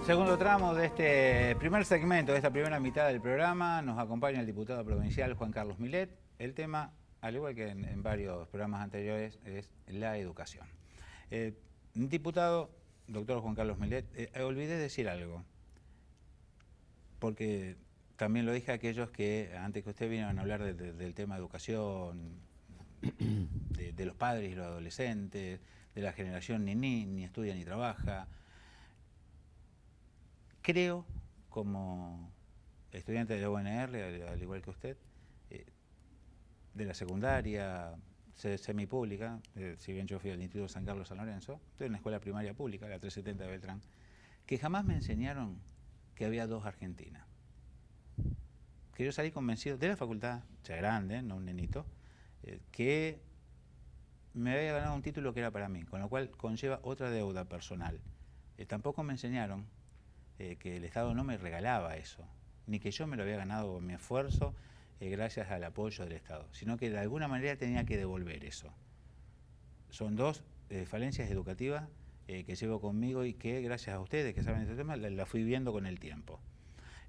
Segundo tramo de este primer segmento, de esta primera mitad del programa, nos acompaña el diputado provincial Juan Carlos Milet. El tema, al igual que en varios programas anteriores, es la educación. Diputado, doctor Juan Carlos Milet, olvidé decir algo, porque también lo dije a aquellos que antes que usted vinieron a hablar del tema de educación, de los padres y los adolescentes, de la generación ni estudia ni trabaja. Creo, como estudiante de la UNR, al igual que usted, de la secundaria, semipública, si bien yo fui al Instituto San Carlos San Lorenzo, de una escuela primaria pública, la 370 de Beltrán, que jamás me enseñaron que había dos Argentinas. Que yo salí convencido de la facultad, ya grande, no un nenito, que me había ganado un título que era para mí, con lo cual conlleva otra deuda personal. Tampoco me enseñaron que el Estado no me regalaba eso, ni que yo me lo había ganado con mi esfuerzo gracias al apoyo del Estado, sino que de alguna manera tenía que devolver eso. Son dos falencias educativas que llevo conmigo y que gracias a ustedes que saben este tema la fui viendo con el tiempo.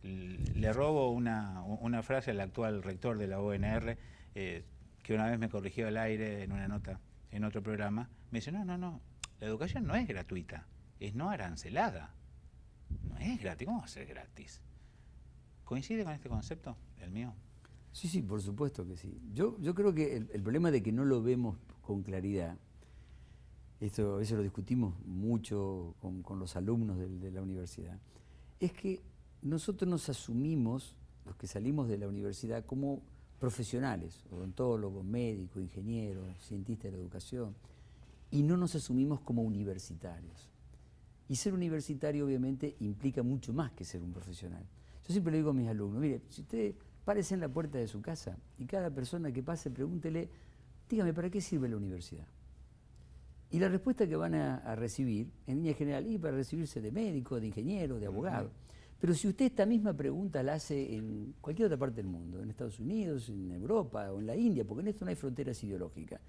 Le robo una frase al actual rector de la UNR que una vez me corrigió al aire en una nota en otro programa. Me dice, no, la educación no es gratuita, es no arancelada. No es gratis, ¿cómo va a ser gratis? ¿Coincide con este concepto, el mío? Sí, por supuesto que sí. Yo creo que el problema de que no lo vemos con claridad, eso lo discutimos mucho con los alumnos de la universidad, es que nosotros nos asumimos, los que salimos de la universidad, como profesionales, odontólogos, médicos, ingenieros, cientistas de la educación, y no nos asumimos como universitarios. Y ser universitario obviamente implica mucho más que ser un profesional. Yo siempre le digo a mis alumnos, mire, si usted párese en la puerta de su casa y cada persona que pase pregúntele, dígame, ¿para qué sirve la universidad? Y la respuesta que van a recibir, en línea general, y para recibirse de médico, de ingeniero, de abogado. Pero si usted esta misma pregunta la hace en cualquier otra parte del mundo, en Estados Unidos, en Europa o en la India, porque en esto no hay fronteras ideológicas,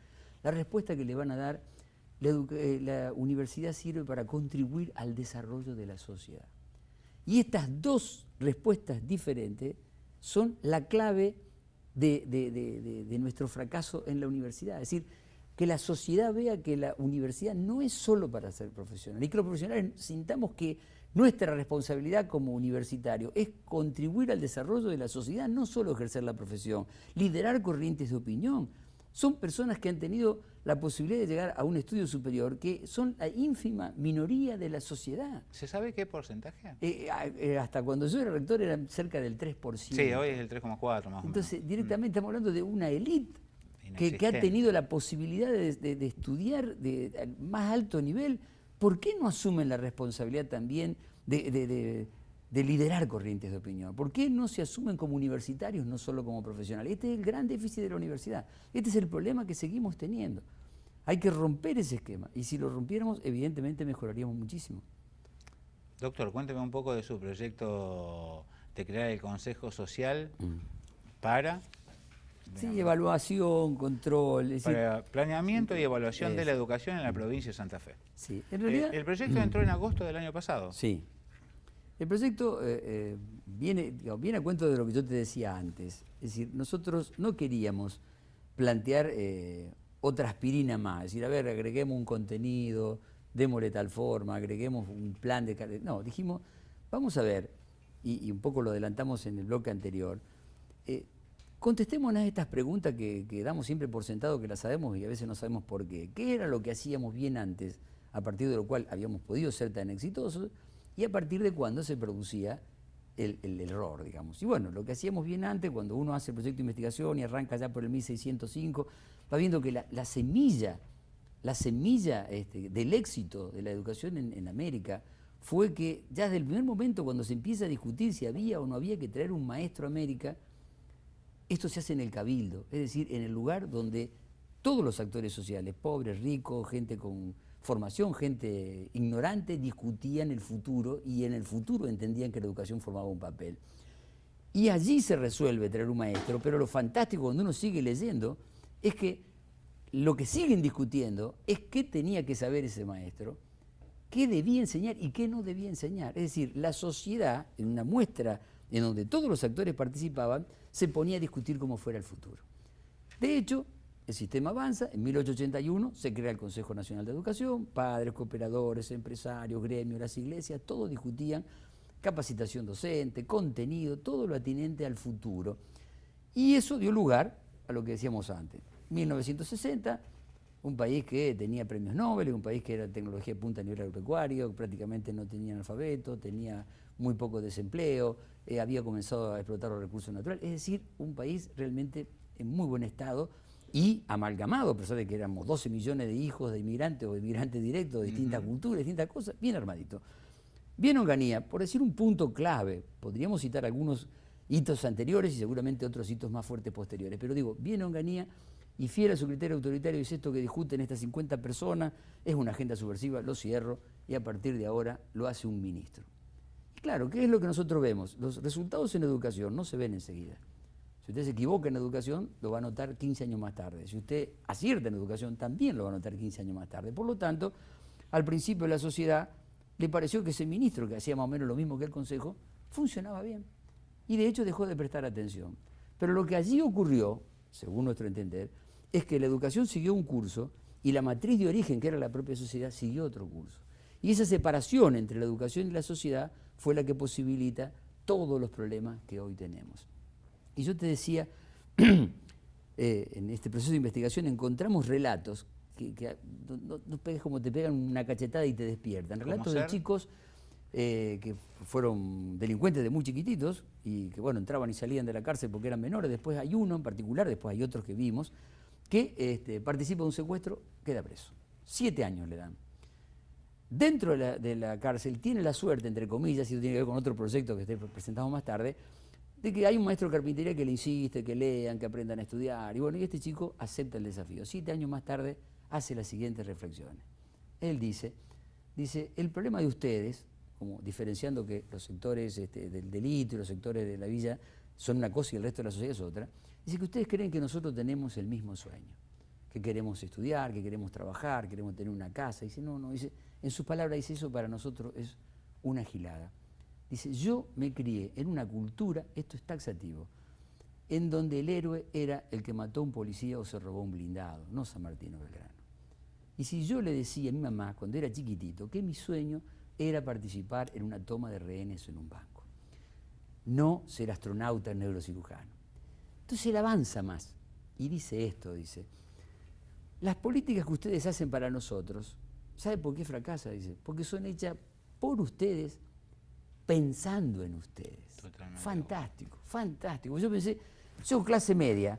la respuesta que le van a dar, la universidad sirve para contribuir al desarrollo de la sociedad. Y estas dos respuestas diferentes son la clave de nuestro fracaso en la universidad. Es decir, que la sociedad vea que la universidad no es solo para ser profesional, y que los profesionales sintamos que nuestra responsabilidad como universitario es contribuir al desarrollo de la sociedad, no solo ejercer la profesión, liderar corrientes de opinión. Son personas que han tenido la posibilidad de llegar a un estudio superior, que son la ínfima minoría de la sociedad. ¿Se sabe qué porcentaje? Hasta cuando yo era rector era cerca del 3%. Sí, hoy es el 3,4 más o menos. Entonces, directamente estamos hablando de una élite que ha tenido la posibilidad de estudiar al más alto nivel. ¿Por qué no asumen la responsabilidad también de liderar corrientes de opinión? ¿Por qué no se asumen como universitarios, no solo como profesionales? Este es el gran déficit de la universidad. Este es el problema que seguimos teniendo. Hay que romper ese esquema, y si lo rompiéramos, evidentemente mejoraríamos muchísimo. Doctor, cuénteme un poco de su proyecto de crear el Consejo Social para... Sí, evaluación, control. Es para decir, planeamiento y evaluación de la educación en la provincia de Santa Fe. Sí, en realidad... el proyecto entró en agosto del año pasado. Sí. El proyecto viene a cuento de lo que yo te decía antes. Es decir, nosotros no queríamos plantear otra aspirina más. Es decir, a ver, agreguemos un contenido, démosle tal forma, agreguemos un plan de... No, dijimos, vamos a ver, y un poco lo adelantamos en el bloque anterior, contestémonos estas preguntas que damos siempre por sentado que las sabemos y a veces no sabemos por qué. ¿Qué era lo que hacíamos bien antes, a partir de lo cual habíamos podido ser tan exitosos, y a partir de cuándo se producía el error, digamos? Y bueno, lo que hacíamos bien antes, cuando uno hace el proyecto de investigación y arranca ya por el 1605, va viendo que la semilla del éxito de la educación en América fue que ya desde el primer momento, cuando se empieza a discutir si había o no había que traer un maestro a América, esto se hace en el cabildo, es decir, en el lugar donde todos los actores sociales, pobres, ricos, gente con formación, gente ignorante, discutían el futuro, y en el futuro entendían que la educación formaba un papel. Y allí se resuelve traer un maestro, pero lo fantástico cuando uno sigue leyendo es que lo que siguen discutiendo es qué tenía que saber ese maestro qué debía enseñar y qué no debía enseñar. Es decir, la sociedad, en una muestra en donde todos los actores participaban, se ponía a discutir cómo fuera el futuro. De hecho, el sistema avanza, en 1881 se crea el Consejo Nacional de Educación, padres, cooperadores, empresarios, gremios, las iglesias, todos discutían capacitación docente, contenido, todo lo atinente al futuro. Y eso dio lugar a lo que decíamos antes. 1960, un país que tenía premios Nobel, un país que era tecnología de punta a nivel agropecuario, prácticamente no tenía analfabeto, tenía muy poco desempleo, había comenzado a explotar los recursos naturales, es decir, un país realmente en muy buen estado y amalgamado, a pesar de que éramos 12 millones de hijos de inmigrantes o inmigrantes directos de distintas culturas, distintas cosas, bien armadito. Bien Onganía, por decir un punto clave, podríamos citar algunos hitos anteriores y seguramente otros hitos más fuertes posteriores, pero digo, bien Onganía y fiel a su criterio autoritario, dice esto que discuten estas 50 personas, es una agenda subversiva, lo cierro, y a partir de ahora lo hace un ministro. Y claro, ¿qué es lo que nosotros vemos? Los resultados en educación no se ven enseguida. Si usted se equivoca en educación, lo va a notar 15 años más tarde. Si usted acierta en educación, también lo va a notar 15 años más tarde. Por lo tanto, al principio de la sociedad le pareció que ese ministro, que hacía más o menos lo mismo que el Consejo, funcionaba bien. Y de hecho dejó de prestar atención. Pero lo que allí ocurrió, según nuestro entender, es que la educación siguió un curso y la matriz de origen, que era la propia sociedad, siguió otro curso. Y esa separación entre la educación y la sociedad fue la que posibilita todos los problemas que hoy tenemos. Y yo te decía, en este proceso de investigación encontramos relatos que no pegas como te pegan una cachetada y te despiertan. Relatos de chicos que fueron delincuentes de muy chiquititos y que bueno, entraban y salían de la cárcel porque eran menores. Después hay uno en particular, después hay otros que vimos, que participa de un secuestro, queda preso. 7 años le dan. Dentro de la cárcel tiene la suerte, entre comillas, y esto tiene que ver con otro proyecto que presentamos más tarde, de que hay un maestro de carpintería que le insiste, que lean, que aprendan a estudiar. Y bueno, y este chico acepta el desafío. 7 años más tarde hace las siguientes reflexiones. Él dice, el problema de ustedes, como diferenciando que los sectores del delito y los sectores de la villa son una cosa y el resto de la sociedad es otra, dice que ustedes creen que nosotros tenemos el mismo sueño, que queremos estudiar, que queremos trabajar, queremos tener una casa. Dice, no, dice, en sus palabras dice, eso para nosotros es una gilada. Dice, yo me crié en una cultura, esto es taxativo, en donde el héroe era el que mató a un policía o se robó un blindado, no San Martín o Belgrano. Y si yo le decía a mi mamá, cuando era chiquitito, que mi sueño era participar en una toma de rehenes en un banco, no ser astronauta, neurocirujano. Entonces él avanza más y dice esto, dice, las políticas que ustedes hacen para nosotros, ¿sabe por qué fracasa? Dice, porque son hechas por ustedes, pensando en ustedes. Totalmente. Fantástico, fantástico. Yo pensé, yo clase media,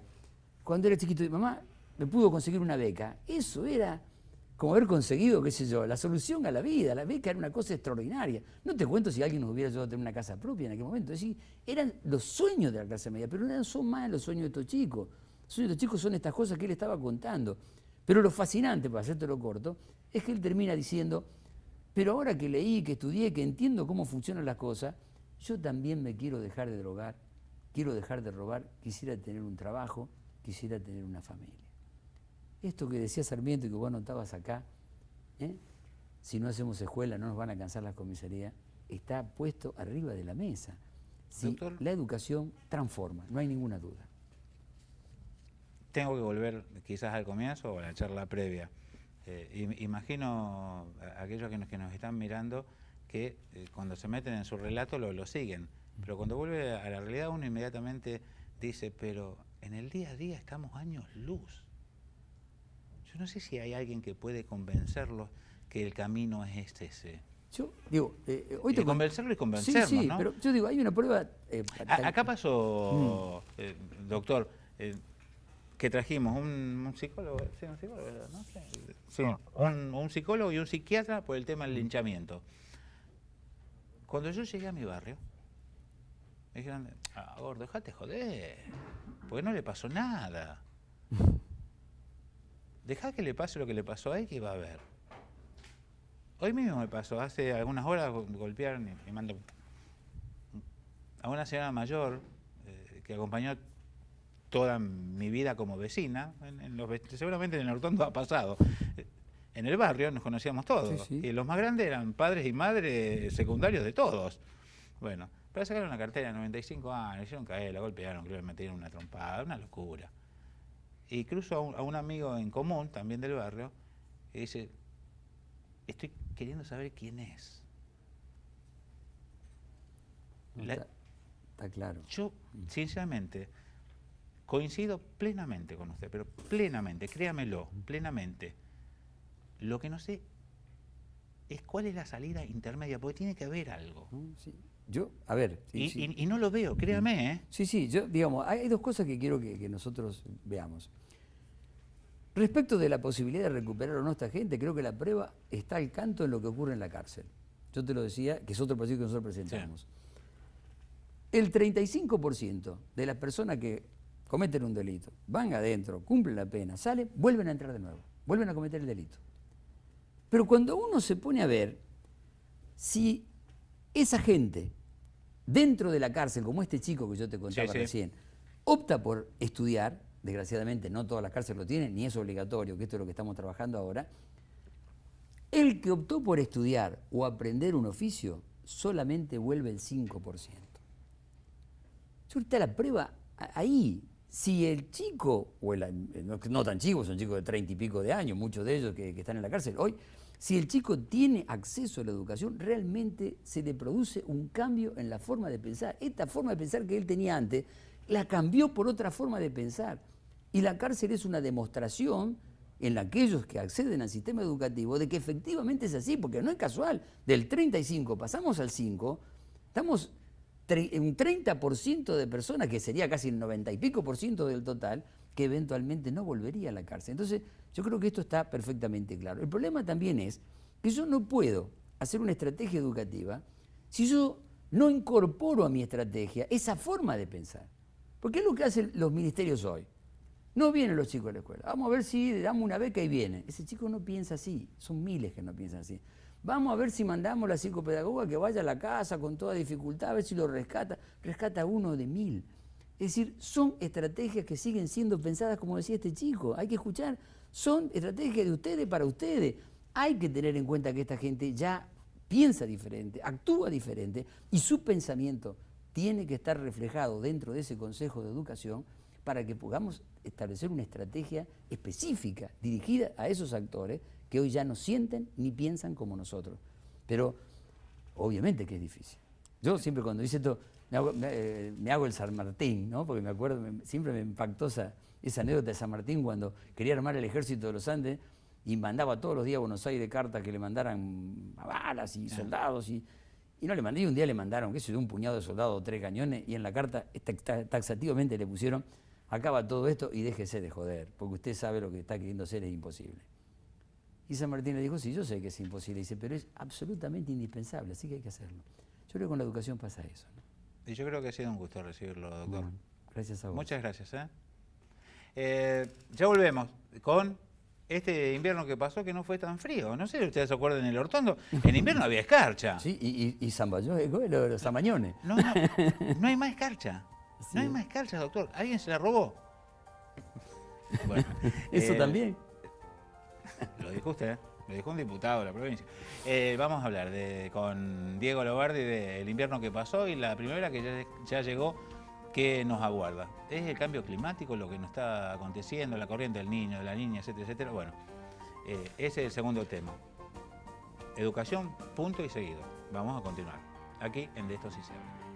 cuando era chiquito, mi mamá me pudo conseguir una beca. Eso era como haber conseguido, qué sé yo, la solución a la vida. La beca era una cosa extraordinaria. No te cuento si alguien nos hubiera ayudado a tener una casa propia en aquel momento. Es decir, eran los sueños de la clase media, pero no son más los sueños de estos chicos. Los sueños de estos chicos son estas cosas que él estaba contando. Pero lo fascinante, para hacértelo corto, es que él termina diciendo, pero ahora que leí, que estudié, que entiendo cómo funcionan las cosas, yo también me quiero dejar de drogar, quiero dejar de robar, quisiera tener un trabajo, quisiera tener una familia. Esto que decía Sarmiento y que vos notabas acá, si no hacemos escuela no nos van a alcanzar las comisarías, está puesto arriba de la mesa. Si Doctor, la educación transforma, no hay ninguna duda. Tengo que volver quizás al comienzo o a la charla previa. Imagino a aquellos que nos están mirando que cuando se meten en su relato lo siguen, pero cuando vuelve a la realidad uno inmediatamente dice, pero en el día a día estamos años luz. Yo no sé si hay alguien que puede convencerlos que el camino es ese. Yo digo, hoy te convencerlo y convencernos, sí, ¿no? Pero yo digo, hay una prueba... Acá pasó, doctor, que trajimos un psicólogo, ¿sí, un psicólogo? No sé. Sí, un psicólogo y un psiquiatra por el tema del linchamiento. Cuando yo llegué a mi barrio, me dijeron, gordo, dejate joder, porque no le pasó nada. Dejá que le pase lo que le pasó a él, que va a ver. Hoy mismo me pasó, hace algunas horas golpearon y mandó a una señora mayor que acompañó toda mi vida como vecina, seguramente en el Hortondo ha pasado. en el barrio nos conocíamos todos. Sí, sí. Y los más grandes eran padres y madres secundarios de todos. Bueno, para sacar una cartera de 95 años, hicieron caer, la golpearon, creo que me metieron una trompada, una locura. Y cruzo a un amigo en común, también del barrio, y dice, estoy queriendo saber quién es. No, está claro. Yo, sinceramente, coincido plenamente con usted, pero plenamente, créamelo, plenamente. Lo que no sé es cuál es la salida intermedia, porque tiene que haber algo. Sí. Yo, a ver. Sí, sí. Y no lo veo, créame, ¿eh? Sí, yo, digamos, hay dos cosas que quiero que nosotros veamos. Respecto de la posibilidad de recuperar o no a esta gente, creo que la prueba está al canto en lo que ocurre en la cárcel. Yo te lo decía, que es otro proyecto que nosotros presentamos. Sí. El 35% de las personas que cometen un delito, van adentro, cumplen la pena, salen, vuelven a entrar de nuevo, vuelven a cometer el delito. Pero cuando uno se pone a ver si esa gente dentro de la cárcel, como este chico que yo te contaba recién, opta por estudiar, desgraciadamente no todas las cárceles lo tienen, ni es obligatorio, que esto es lo que estamos trabajando ahora, el que optó por estudiar o aprender un oficio solamente vuelve el 5%. Ahorita la prueba ahí, si el chico, o no tan chico, son chicos de 30 y pico de años, muchos de ellos que están en la cárcel hoy, si el chico tiene acceso a la educación, realmente se le produce un cambio en la forma de pensar. Esta forma de pensar que él tenía antes, la cambió por otra forma de pensar. Y la cárcel es una demostración en aquellos que acceden al sistema educativo de que efectivamente es así, porque no es casual. Del 35 pasamos al 5, estamos un 30% de personas, que sería casi el 90 y pico % del total, que eventualmente no volvería a la cárcel. Entonces, yo creo que esto está perfectamente claro. El problema también es que yo no puedo hacer una estrategia educativa si yo no incorporo a mi estrategia esa forma de pensar. Porque es lo que hacen los ministerios hoy. No vienen los chicos a la escuela. Vamos a ver si le damos una beca y viene. Ese chico no piensa así. Son miles que no piensan así. Vamos a ver si mandamos a la psicopedagoga que vaya a la casa con toda dificultad, a ver si lo rescata. Rescata uno de 1000. Es decir, son estrategias que siguen siendo pensadas, como decía este chico. Hay que escuchar, son estrategias de ustedes para ustedes. Hay que tener en cuenta que esta gente ya piensa diferente, actúa diferente, y su pensamiento tiene que estar reflejado dentro de ese Consejo de Educación para que podamos establecer una estrategia específica dirigida a esos actores que hoy ya no sienten ni piensan como nosotros. Pero obviamente que es difícil. Yo siempre cuando hice esto me hago el San Martín, ¿no? Porque me acuerdo, siempre me impactó esa anécdota de San Martín cuando quería armar el ejército de los Andes y mandaba todos los días a Buenos Aires cartas que le mandaran balas y soldados y no le mandé. Y un día le mandaron, qué sé yo, un puñado de soldados, 3 cañones, y en la carta taxativamente le pusieron: acaba todo esto y déjese de joder, porque usted sabe lo que está queriendo hacer es imposible. Y San Martín le dijo: sí, yo sé que es imposible. Dice, pero es absolutamente indispensable, así que hay que hacerlo. Yo creo que con la educación pasa eso, ¿no? Y yo creo que ha sido un gusto recibirlo, doctor. Bueno, gracias a vos. Muchas gracias. Ya volvemos con este invierno que pasó, que no fue tan frío. No sé si ustedes se acuerdan, en el Hortondo, en invierno había escarcha. Sí, y los zamañones. No hay más escarcha. Sí. No hay más escarcha, doctor. ¿Alguien se la robó? Bueno, eso también. Lo dijo usted, lo dijo un diputado de la provincia. Vamos a hablar con Diego Lobardi del invierno que pasó y la primavera que ya llegó, que nos aguarda. Es el cambio climático lo que nos está aconteciendo, la corriente del niño, de la niña, etcétera, etcétera. Bueno, ese es el segundo tema. Educación, punto y seguido. Vamos a continuar aquí en De Esto Sí Se Habla.